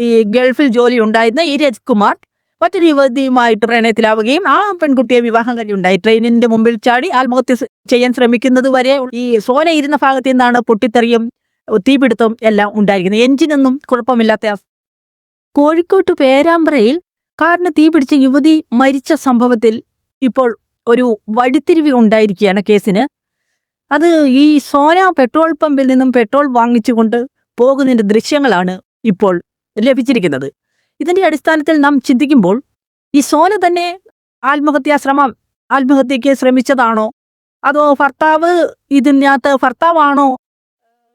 ഈ ഗൾഫിൽ ജോലി ഉണ്ടായിരുന്ന ഈ രജ്കുമാർ മറ്റൊരു യുവതിയുമായിട്ട് പ്രണയത്തിലാവുകയും ആ പെൺകുട്ടിയെ വിവാഹം കഴിയുണ്ടായി. ട്രെയിനിന്റെ മുമ്പിൽ ചാടി ആത്മഹത്യ ചെയ്യാൻ ശ്രമിക്കുന്നത് വരെ ഈ സോന ഇരുന്ന ഭാഗത്ത് നിന്നാണ് പൊട്ടിത്തെറിയും തീപിടുത്തവും എല്ലാം ഉണ്ടായിരിക്കുന്നത്. എഞ്ചിനൊന്നും കുഴപ്പമില്ലാത്ത കോഴിക്കോട്ട് പേരാമ്പ്രയിൽ കാറിന് തീപിടിച്ച യുവതി മരിച്ച സംഭവത്തിൽ ഇപ്പോൾ ഒരു വഴിത്തിരിവ് ഉണ്ടായിരിക്കുകയാണ് കേസിന്. അത് ഈ സോന പെട്രോൾ പമ്പിൽ നിന്നും പെട്രോൾ വാങ്ങിച്ചുകൊണ്ട് പോകുന്നതിന്റെ ദൃശ്യങ്ങളാണ് ഇപ്പോൾ ലഭിച്ചിരിക്കുന്നത്. ഇതിന്റെ അടിസ്ഥാനത്തിൽ നാം ചിന്തിക്കുമ്പോൾ ഈ സോന തന്നെ ആത്മഹത്യക്ക് ശ്രമിച്ചതാണോ, അതോ ഭർത്താവാണോ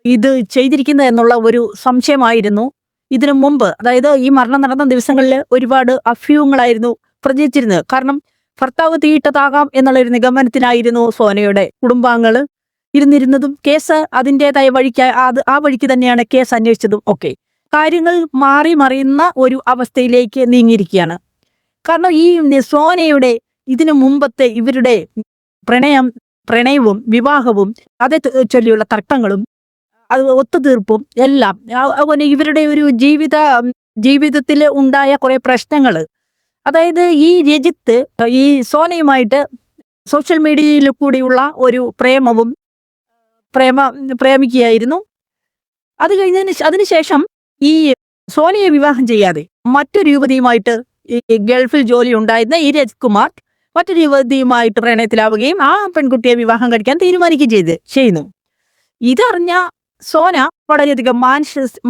ഇത് ചെയ്തിരിക്കുന്നത് എന്നുള്ള ഒരു സംശയമായിരുന്നു ഇതിനു മുമ്പ്. അതായത് ഈ മരണം നടന്ന ദിവസങ്ങളിൽ ഒരുപാട് അഭ്യൂഹങ്ങളായിരുന്നു പ്രചരിച്ചിരുന്നത്. കാരണം ഭർത്താവ് തീയിട്ടതാകാം എന്നുള്ളൊരു നിഗമനത്തിനായിരുന്നു സോനയുടെ കുടുംബാംഗങ്ങൾ ഇരുന്നിരുന്നതും. കേസ് അതിൻ്റെതായ ആ വഴിക്ക് തന്നെയാണ് കേസ് അന്വേഷിച്ചതും. ഒക്കെ കാര്യങ്ങൾ മാറി മറിയുന്ന ഒരു അവസ്ഥയിലേക്ക് നീങ്ങിയിരിക്കുകയാണ്. കാരണം ഈ സോനയുടെ ഇതിനു മുമ്പത്തെ ഇവരുടെ പ്രണയവും വിവാഹവും അതേ ചൊല്ലിയുള്ള തർക്കങ്ങളും അത് ഒത്തുതീർപ്പും എല്ലാം അതുപോലെ ഇവരുടെ ഒരു ജീവിതത്തിൽ ഉണ്ടായ കുറെ പ്രശ്നങ്ങൾ, അതായത് ഈ രജിത്ത് ഈ സോനയുമായിട്ട് സോഷ്യൽ മീഡിയയിൽ കൂടിയുള്ള ഒരു പ്രേമിക്കുകയായിരുന്നു. അത് അതിനുശേഷം ഈ സോനയെ വിവാഹം ചെയ്യാതെ മറ്റൊരു യുവതിയുമായിട്ട് ഈ ഗൾഫിൽ ജോലി ഉണ്ടായിരുന്ന ഈ രജ്കുമാർ മറ്റൊരു യുവതിയുമായിട്ട് പ്രണയത്തിലാവുകയും ആ പെൺകുട്ടിയെ വിവാഹം കഴിക്കാൻ തീരുമാനിക്കുകയും ചെയ്യുന്നു. ഇതറിഞ്ഞ സോന വളരെയധികം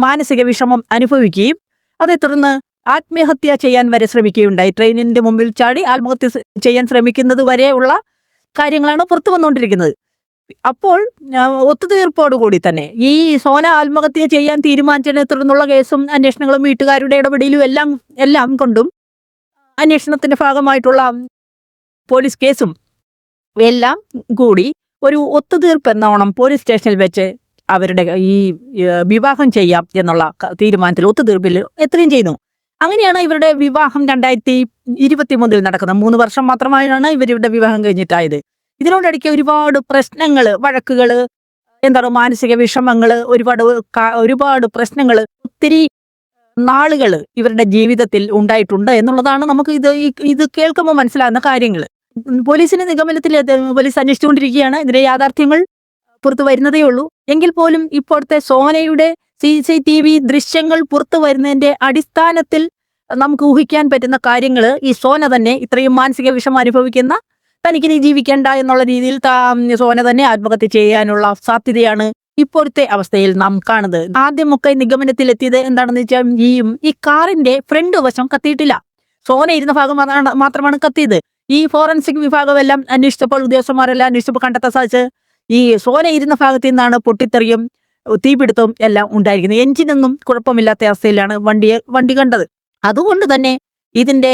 മാനസിക വിഷമം അനുഭവിക്കുകയും അതേ തുടർന്ന് ആത്മഹത്യ ചെയ്യാൻ വരെ ശ്രമിക്കുകയുണ്ടായി. ട്രെയിനിന്റെ മുമ്പിൽ ചാടി ആത്മഹത്യ ചെയ്യാൻ ശ്രമിക്കുന്നത് വരെയുള്ള കാര്യങ്ങളാണ് പുറത്തു വന്നുകൊണ്ടിരിക്കുന്നത്. അപ്പോൾ ഒത്തുതീർപ്പോടുകൂടി തന്നെ ഈ സോന ആത്മഹത്യ ചെയ്യാൻ തീരുമാനിച്ചതിനെ തുടർന്നുള്ള കേസും അന്വേഷണങ്ങളും വീട്ടുകാരുടെ ഇടപെടലും എല്ലാം കൊണ്ടും അന്വേഷണത്തിന്റെ ഭാഗമായിട്ടുള്ള പോലീസ് കേസും എല്ലാം കൂടി ഒരു ഒത്തുതീർപ്പ് എന്നോണം പോലീസ് സ്റ്റേഷനിൽ വെച്ച് അവരുടെ ഈ വിവാഹം ചെയ്യാം എന്നുള്ള തീരുമാനത്തിൽ ഒത്തുതീർപ്പിൽ എത്തുകയും ചെയ്യുന്നു. അങ്ങനെയാണ് ഇവരുടെ വിവാഹം 2023 നടക്കുന്നത്. 3 വർഷം മാത്രമായാണ് ഇവരുടെ വിവാഹം കഴിഞ്ഞിട്ടായത്. ഇതിനോടടിക്ക് ഒരുപാട് പ്രശ്നങ്ങൾ, വഴക്കുകൾ, മാനസിക വിഷമങ്ങൾ, ഒരുപാട് പ്രശ്നങ്ങൾ ഒത്തിരി നാളുകൾ ഇവരുടെ ജീവിതത്തിൽ ഉണ്ടായിട്ടുണ്ട് എന്നുള്ളതാണ് നമുക്ക് ഇത് കേൾക്കുമ്പോൾ മനസ്സിലാകുന്ന കാര്യങ്ങൾ. പോലീസിന്റെ നിഗമനത്തിൽ പോലീസ് അന്വേഷിച്ചുകൊണ്ടിരിക്കുകയാണ്. ഇതിന്റെ യാഥാർത്ഥ്യങ്ങൾ പുറത്തു വരുന്നതേ ഉള്ളൂ. എങ്കിൽ പോലും ഇപ്പോഴത്തെ സോനയുടെ CCTV ദൃശ്യങ്ങൾ പുറത്തു വരുന്നതിന്റെ അടിസ്ഥാനത്തിൽ നമുക്ക് ഊഹിക്കാൻ പറ്റുന്ന കാര്യങ്ങൾ ഈ സോന തന്നെ ഇത്രയും മാനസിക വിഷമം അനുഭവിക്കുന്ന, തനിക്കിനി ജീവിക്കേണ്ട എന്നുള്ള രീതിയിൽ സോന തന്നെ ആത്മഹത്യ ചെയ്യാനുള്ള സാധ്യതയാണ് ഇപ്പോഴത്തെ അവസ്ഥയിൽ നാം കാണുന്നത്. ആദ്യമൊക്കെ നിഗമനത്തിലെത്തിയത് എന്താണെന്ന് വെച്ചാൽ ഈ കാറിന്റെ ഫ്രണ്ട് വശം കത്തിയിട്ടില്ല, സോന ഇരുന്ന ഭാഗം മാത്രമാണ് കത്തിയത്. ഈ ഫോറൻസിക് വിഭാഗമെല്ലാം അന്വേഷിച്ചപ്പോൾ, ഉദ്യോഗസ്ഥന്മാരെല്ലാം അന്വേഷിച്ചപ്പോൾ കണ്ടെത്താൻ സാധിച്ചത് ഈ സോന ഇരുന്ന ഭാഗത്തു നിന്നാണ് പൊട്ടിത്തെറിയും തീപിടുത്തവും എല്ലാം ഉണ്ടായിരിക്കുന്നത്. എഞ്ചിനൊന്നും കുഴപ്പമില്ലാത്ത അവസ്ഥയിലാണ് വണ്ടി കണ്ടത്. അതുകൊണ്ട് തന്നെ ഇതിന്റെ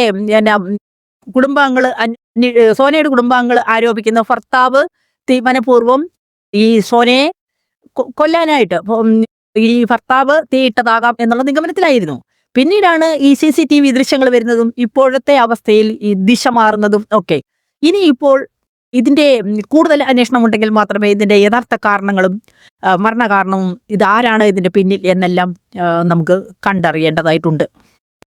സോനയുടെ കുടുംബാംഗങ്ങൾ ആരോപിക്കുന്ന ഭർത്താവ് മനഃപൂർവ്വം ഈ സോനയെ കൊല്ലാനായിട്ട് ഈ ഭർത്താവ് തീയിട്ടതാകാം എന്നുള്ള നിഗമനത്തിലായിരുന്നു. പിന്നീടാണ് ഈ CCTV ദൃശ്യങ്ങൾ വരുന്നതും ഇപ്പോഴത്തെ അവസ്ഥയിൽ ഈ ദിശ മാറുന്നതും ഒക്കെ. ഇനി ഇപ്പോൾ ഇതിന്റെ കൂടുതൽ അന്വേഷണം ഉണ്ടെങ്കിൽ മാത്രമേ ഇതിന്റെ യഥാർത്ഥ കാരണങ്ങളും മരണകാരണവും ഇതാരാണ് ഇതിന്റെ പിന്നിൽ എന്നെല്ലാം നമുക്ക് കണ്ടറിയേണ്ടതായിട്ടുണ്ട്.